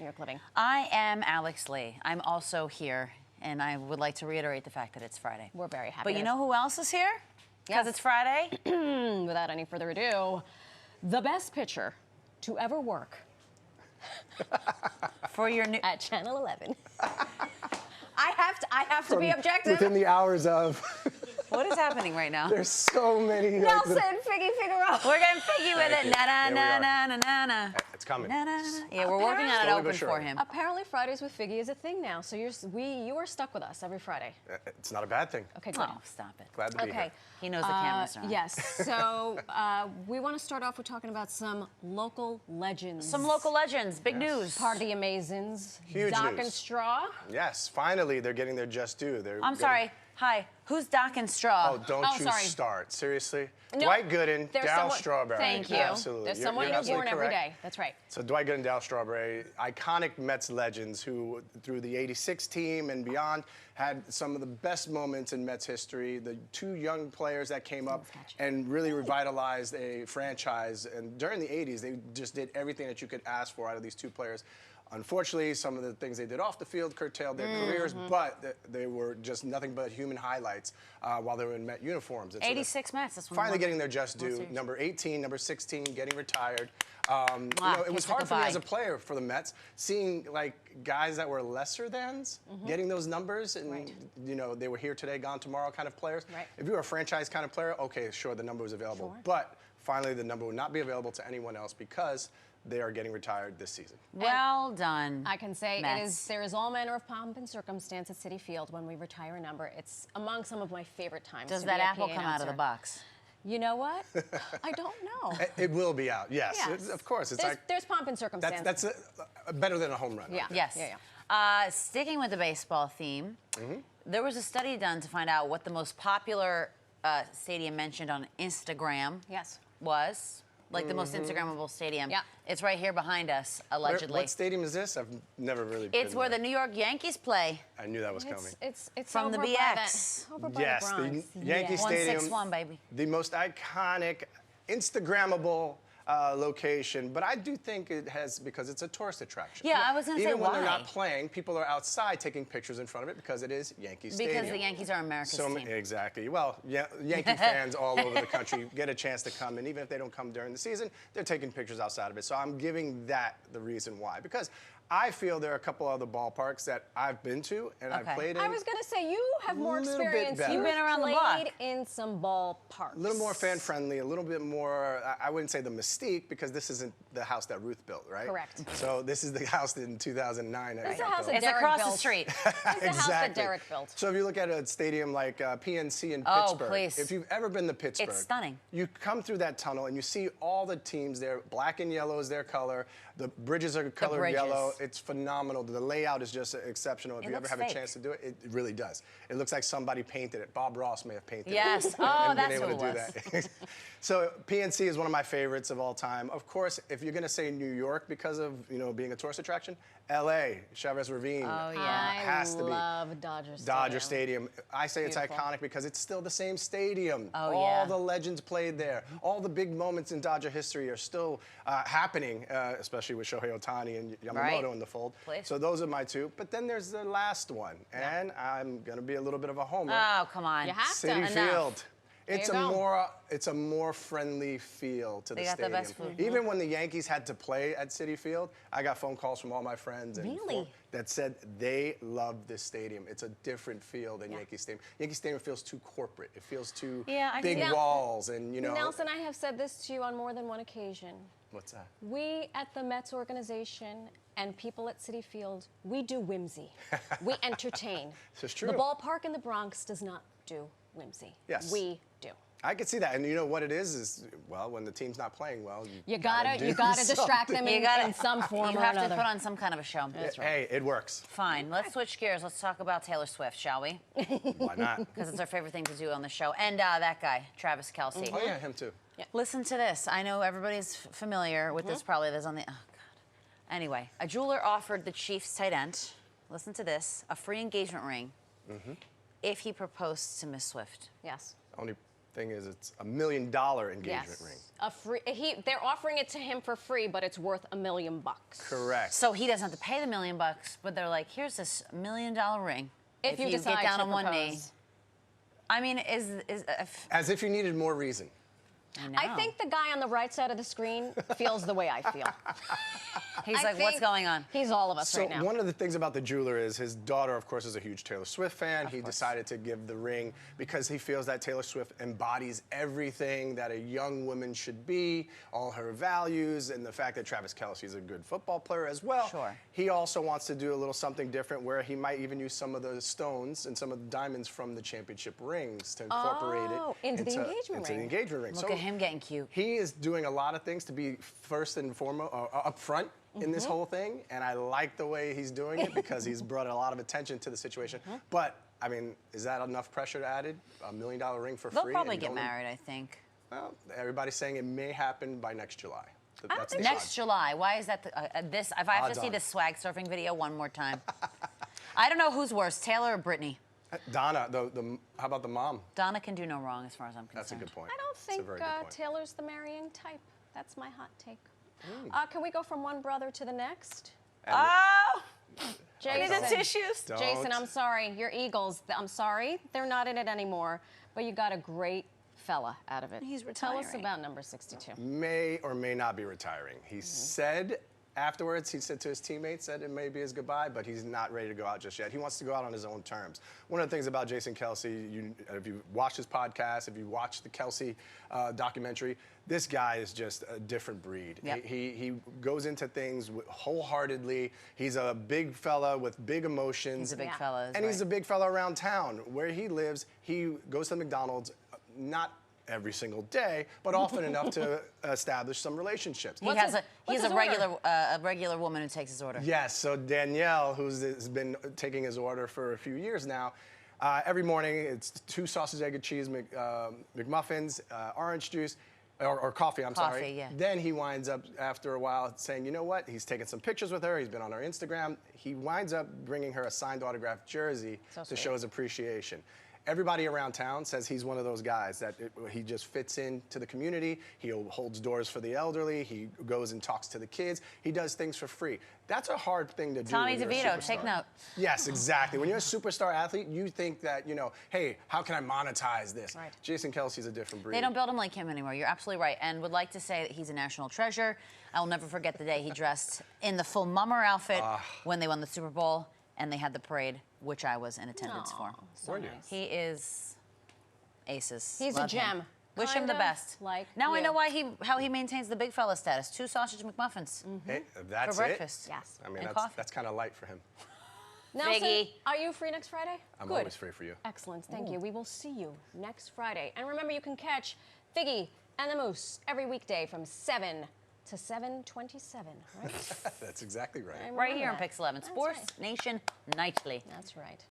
York Living. I am Alex Lee. I'm also here, and I would like to reiterate the fact that it's Friday. We're very happy. But you know who else is here? Because it's Friday? Without any further ado, the best pitcher to ever work For your new... at Channel 11. I have to be objective. Within the hours of. What is happening right now? There's so many. Nelson, Figgie, Figueroa. We're getting Figgie with it. Na na Here we na are. na na na. It's coming. Na, na, na. Yeah, we're working on it Slowly open but for surely. him. Apparently, Fridays with Figgie is a thing now, so you are stuck with us every Friday. It's not a bad thing. Okay, good. Oh, stop it. Glad to be Okay. here. He knows the cameras are on. Yes. So we want to start off with talking about some local legends. Some local legends. Big news. Part of the Amazins. Huge Doc news. and Straw. Yes, finally they're getting their just due. I'm sorry. Hi. Who's Doc and Straw? Oh, don't you sorry. start. Seriously? No, Dwight Gooden, there's Darryl someone- Strawberry. Thank you. Absolutely. There's You're- someone you're you're absolutely born every correct. day. That's right. So Dwight Gooden, Darryl Strawberry, iconic Mets legends who, through the '86 team and beyond, had some of the best moments in Mets history. The two young players that came up and really revitalized a franchise. And during the '80s, they just did everything that you could ask for out of these two players. Unfortunately, some of the things they did off the field curtailed their careers, but they were just nothing but human highlights while they were in Met uniforms. And so 86 Mets. That's when finally getting their just due. Series. Number 18, number 16, getting retired. You Wow, know, it was kiss it hard for me goodbye. as a player for the Mets, seeing like guys that were lesser thans getting those numbers, and you know they were here today, gone tomorrow kind of players. Right. If you were a franchise kind of player, okay, sure, the number was available, but finally the number would not be available to anyone else because they are getting retired this season. Well done. I can say Mets. there is all manner of pomp and circumstance at Citi Field when we retire a number. It's among some of my favorite times. Does to that be a apple PA come out of the announcer. box? You know what? I don't know. It will be out, yes. Yes. Of course. It's There's pomp and circumstance. that's better than a home run. Yeah. Yes. Yeah. Sticking with the baseball theme, there was a study done to find out what the most popular stadium mentioned on Instagram Yes. was. Like the most Instagrammable stadium. Yeah. It's right here behind us, allegedly. What stadium is this? I've never really been It's where there. the New York Yankees play. I knew that was coming. It's From the over by BX. Over by Yes, the Bronx. the Yankee Yeah. Stadium. 161, baby. The most iconic, Instagrammable location, but I do think it has, because it's a tourist attraction. Yeah, I was gonna say, Even when they're why? not playing, people are outside taking pictures in front of it because it is Yankee Stadium. Because the Yankees are America's team. Exactly. Well, Yankee fans all over the country get a chance to come, and even if they don't come during the season, they're taking pictures outside of it. So I'm giving that the reason why. Because I feel there are a couple other ballparks that I've been to and I've played in. I was going to say, you have more Little bit experience. better. You've You've been around the played block. in some ballparks. A little more fan-friendly, a little bit more, I wouldn't say the mystique, because this isn't the house that Ruth built, right? Correct. So this is the house in 2009. that It's got the house built. that It's Derek across built. the street. It's the house that Derek built. So if you look at a stadium like PNC in Oh, Pittsburgh, please. if you've ever been to Pittsburgh, It's stunning. You come through that tunnel and you see all the teams there. Black and yellow is their color. The bridges are colored bridges. yellow. It's phenomenal. The layout is just exceptional. If It you ever looks have fake. a chance to do it, it really does. It looks like somebody painted it. Bob Ross may have painted Yes. it. Oh, and been that's able who to it do that. So PNC is one of my favorites of all time. Of course, if you're going to say New York because of being a tourist attraction, LA, Chavez Ravine has to be. I love Dodger Stadium. Dodger Stadium. I say it's Beautiful. iconic because it's still the same stadium. Oh, all yeah. the legends played there. All the big moments in Dodger history are still happening, especially with Shohei Ohtani and Yamamoto Right. in the fold. Please. So those are my two. But then there's the last one, and I'm going to be a little bit of a homer. Oh, come on. You have City to. Field. It's you go. it's a more friendly feel to They the got the stadium. best food. Even when the Yankees had to play at Citi Field, I got phone calls from all my friends Really? that said they love this stadium. It's a different feel than Yankee Stadium. Yankee Stadium feels too corporate. It feels too I big see that. walls and Nelson, I have said this to you on more than one occasion. What's that? We at the Mets organization and people at Citi Field, we do whimsy. We entertain. This is true. The ballpark in the Bronx does not do whimsy. Yes. We do. I could see that, and you know what it is well, when the team's not playing well, You gotta do distract them You in, gotta, in some form you or have to another. put on some kind of a show. That's right. Hey, it works. Fine. Let's switch gears. Let's talk about Taylor Swift, shall we? Why not? Because it's our favorite thing to do on the show. And that guy, Travis Kelce. Oh yeah, him too. Listen to this. I know everybody's familiar with this. Probably there's on the. Oh God. Anyway, a jeweler offered the Chiefs tight end. Listen to this: a free engagement ring if he proposed to Miss Swift. Yes. Only Thing is, it's $1 million engagement Yes. ring. A free. They're offering it to him for free, but it's worth $1 million. Correct. So he doesn't have to pay the $1 million, but they're like, here's this $1 million ring. If you decide get down to on one knee. propose. I mean, As if you needed more reason. I think the guy on the right side of the screen feels the way I feel. He's I like, what's think going on? He's all of us So right now. one of the things about the jeweler is his daughter, of course, is a huge Taylor Swift fan. He decided to give the ring because he feels that Taylor Swift embodies everything that a young woman should be, all her values, and the fact that Travis Kelce is a good football player as well. Sure. He also wants to do a little something different where he might even use some of the stones and some of the diamonds from the championship rings to incorporate it into the engagement into the ring. engagement ring. Look at him getting cute. He is doing a lot of things to be first and foremost, up front in this whole thing, and I like the way he's doing it because he's brought a lot of attention to the situation. But, I mean, is that enough pressure added? $1 million ring for They'll free? probably and get don't- married, I think. Well, everybody's saying it may happen by next July. That's the Next odds. July. Why is that? This? If I have Odds to see on. this swag surfing video one more time, I don't know who's worse, Taylor or Brittany. Donna, how about the mom? Donna can do no wrong, as far as I'm concerned. That's a good point. I don't That's a think very good point. Taylor's the marrying type. That's my hot take. Can we go from one brother to the next? Oh, Jason, I need the tissues. Don't. Jason, I'm sorry. Your Eagles, I'm sorry. They're not in it anymore. But you got a great fella out of it. He's Tell us retiring. about number 62. May or may not be retiring. He said afterwards, he said to his teammates that it may be his goodbye, but he's not ready to go out just yet. He wants to go out on his own terms. One of the things about Jason Kelce, if you watch his podcast, if you watch the Kelce documentary, this guy is just a different breed. Yep. He goes into things wholeheartedly. He's a big fella with big emotions. He's a big Yeah. fella. is And he's right. a big fella around town. Where he lives, he goes to McDonald's, not every single day, but often enough to establish some relationships. He What's has his- a what's he's a his order? regular woman who takes his order. Yes, so Danielle, has been taking his order for a few years now, every morning it's 2 sausage, egg, and cheese McMuffins, orange juice, or coffee, I'm sorry. Coffee, yeah. Then he winds up, after a while, saying, you know what? He's taken some pictures with her. He's been on her Instagram. He winds up bringing her a signed autographed jersey So to sweet. show his appreciation. Everybody around town says he's one of those guys that he just fits into the community. He holds doors for the elderly. He goes and talks to the kids. He does things for free. That's a hard thing to do. Tommy when you're a DeVito, take superstar. note. Yes, exactly. When you're a superstar athlete, you think that, hey, how can I monetize this? Right. Jason Kelce's a different breed. They don't build him like him anymore. You're absolutely right. And would like to say that he's a national treasure. I will never forget the day he dressed in the full mummer outfit when they won the Super Bowl and they had the parade, which I was in attendance for. So Were you? nice. He is aces. He's a Love him. gem. Wish him the Kinda best. like now I you. know how he maintains the big fella status. 2 sausage McMuffins Hey, that's for it? breakfast. Yes. I mean, And that's, coffee. that's kind of light for him. Nelson, Figgie. are you free next Friday? I'm Good. always free for you. Excellent. Thank you. We will see you next Friday. And remember, you can catch Figgie and the Moose every weekday from 7 to 7:27, right? That's exactly right. I Right here on remember that. Pix 11, That's Sports right. Nation Nightly. That's right.